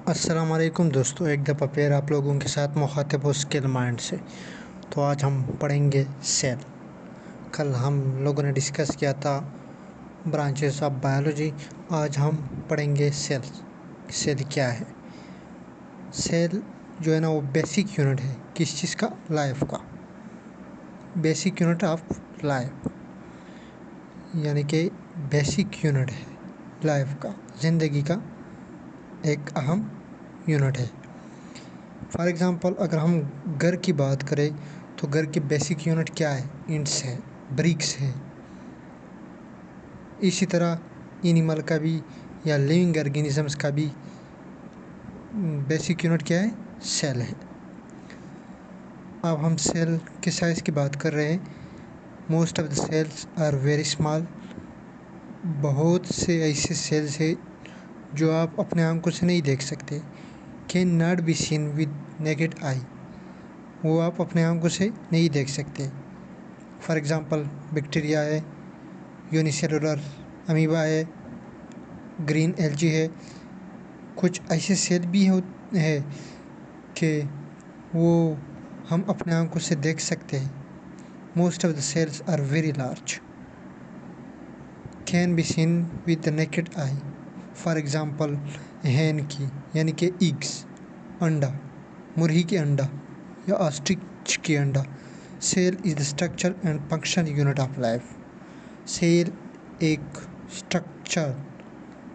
अस्सलाम वालेकुम दोस्तों, एक दफ़ा फिर आप लोगों के साथ मुखातिब हूँ स्किल माइंड से। तो आज हम पढ़ेंगे सेल। कल हम लोगों ने डिस्कस किया था ब्रांचेस ऑफ बायोलॉजी। आज हम पढ़ेंगे सेल। सेल क्या है? सेल जो है ना, वो बेसिक यूनिट है किस चीज़ का? लाइफ का। बेसिक यूनिट ऑफ लाइफ, यानी कि बेसिक यूनिट है लाइफ का, ज़िंदगी का एक अहम यूनिट है। फॉर एग्ज़ाम्पल अगर हम घर की बात करें तो घर की बेसिक यूनिट क्या है? इंट्स है, ब्रिक्स है। इसी तरह एनिमल का भी या लिविंग ऑर्गेनिजम्स का भी बेसिक यूनिट क्या है? सेल है। अब हम सेल के साइज़ की बात कर रहे हैं। Most of the cells are very small. बहुत से ऐसे सेल्स है जो आप अपने आंखों से नहीं देख सकते, can not be seen with naked eye. वो आप अपने आंखों से नहीं देख सकते। फॉर एग्ज़ाम्पल बैक्टीरिया है, यूनिसेलुलर अमीबा है, ग्रीन एल्गी है। कुछ ऐसे सेल भी है कि वो हम अपने आंखों से देख सकते हैं। Most of the cells are very large, can be seen with the naked eye. For example हैन की, यानी कि इग्स, अंडा, मुर्गी के अंडा या ऑस्ट्रिच की अंडा। Cell is the structure and functional unit of life. Cell एक स्ट्रक्चर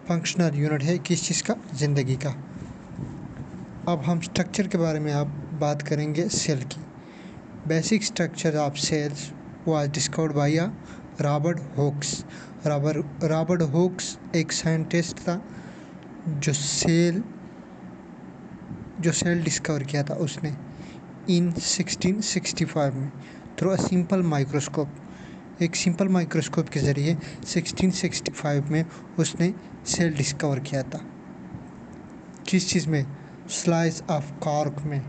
फंक्शनल यूनिट है किस चीज़ का? ज़िंदगी का। अब हम स्ट्रक्चर के बारे में आप बात करेंगे सेल की। Basic structure of cells was discovered by Robert Hooks. Robert Hooks एक साइंटिस्ट था जो सेल डिस्कवर किया था उसने इन 1665 में थ्रू अ सिंपल माइक्रोस्कोप। एक सिंपल माइक्रोस्कोप के ज़रिए 1665 में उसने सेल डिस्कवर किया था। किस चीज़ में? स्लाइस ऑफ कॉर्क में,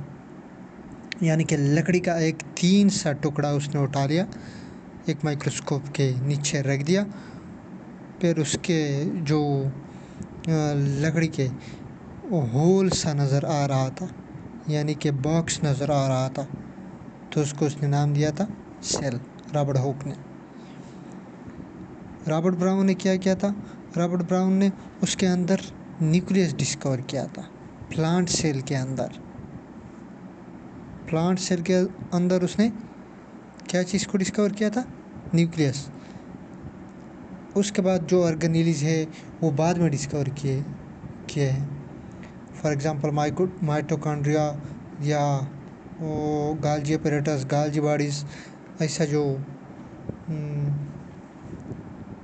यानी कि लकड़ी का एक तीन सा टुकड़ा उसने उठा लिया, एक माइक्रोस्कोप के नीचे रख दिया। फिर उसके जो लकड़ी के होल सा नज़र आ रहा था, यानी कि बॉक्स नज़र आ रहा था, तो उसको उसने नाम दिया था सेल, रॉबर्ट हुक ने। रॉबर्ट ब्राउन ने क्या किया था? रॉबर्ट ब्राउन ने उसके अंदर न्यूक्लियस डिस्कवर किया था। प्लांट सेल के अंदर उसने क्या चीज़ को डिस्कवर किया था? न्यूक्लियस। उसके बाद जो ऑर्गेनेलीज है वो बाद में डिस्कवर किए हैं। फॉर एग्ज़ाम्पल माइटोकॉन्ड्रिया या गाल्जी अपैरेटस, गाल्जी बॉडीज़, ऐसा जो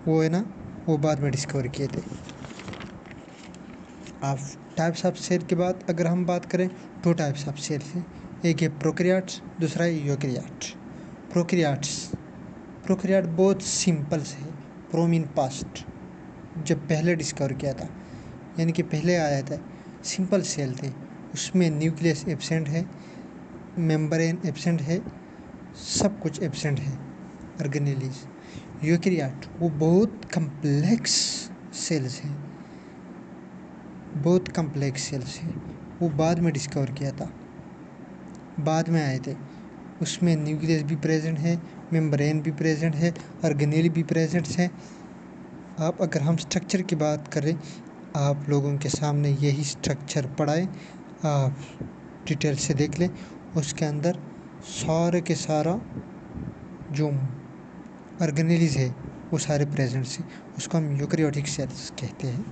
वो है ना, वो बाद में डिस्कवर किए थे। अब टाइप्स ऑफ सेल के बाद अगर हम बात करें, दो टाइप्स ऑफ सेल हैं। एक है प्रोकैरियोट्स, दूसरा है यूकैरियोट्स। प्रोकैरियोट बहुत सिंपल से है। प्रोमीन पास्ट जब पहले डिस्कवर किया था, यानी कि पहले आया था, सिंपल सेल थे। उसमें न्यूक्लियस एब्सेंट है, मेम्ब्रेन एब्सेंट है, सब कुछ एब्सेंट है ऑर्गेनेलीज। यूकैरियोट वो बहुत कम्प्लेक्स सेल्स हैं, बहुत कम्प्लेक्स सेल्स हैं। वो बाद में डिस्कवर किया था, बाद में आए थे। उसमें न्यूक्लियस भी प्रेजेंट है, मेम्ब्रेन भी प्रेजेंट है, ऑर्गेनेल भी प्रेजेंट है। आप अगर हम स्ट्रक्चर की बात करें, आप लोगों के सामने यही स्ट्रक्चर पढ़ाए, आप डिटेल से देख लें। उसके अंदर सारे के सारा जो ऑर्गेनेलीज है वो सारे प्रेजेंट हैं। उसको हम यूकैरियोटिक सेल्स कहते हैं।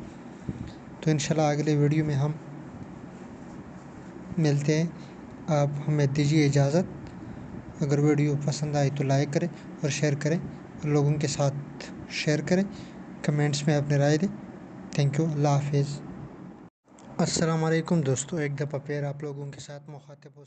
तो इंशाल्लाह अगले वीडियो में हम मिलते हैं। आप हमें दीजिए इजाज़त। अगर वीडियो पसंद आए तो लाइक करें और शेयर करें, और लोगों के साथ शेयर करें। कमेंट्स में अपनी राय दें। Thank you. अल्लाह हाफिज़। अस्सलाम वालेकुम दोस्तों, एक दफ़ा फिर आप लोगों के साथ मुखातिब हूँ।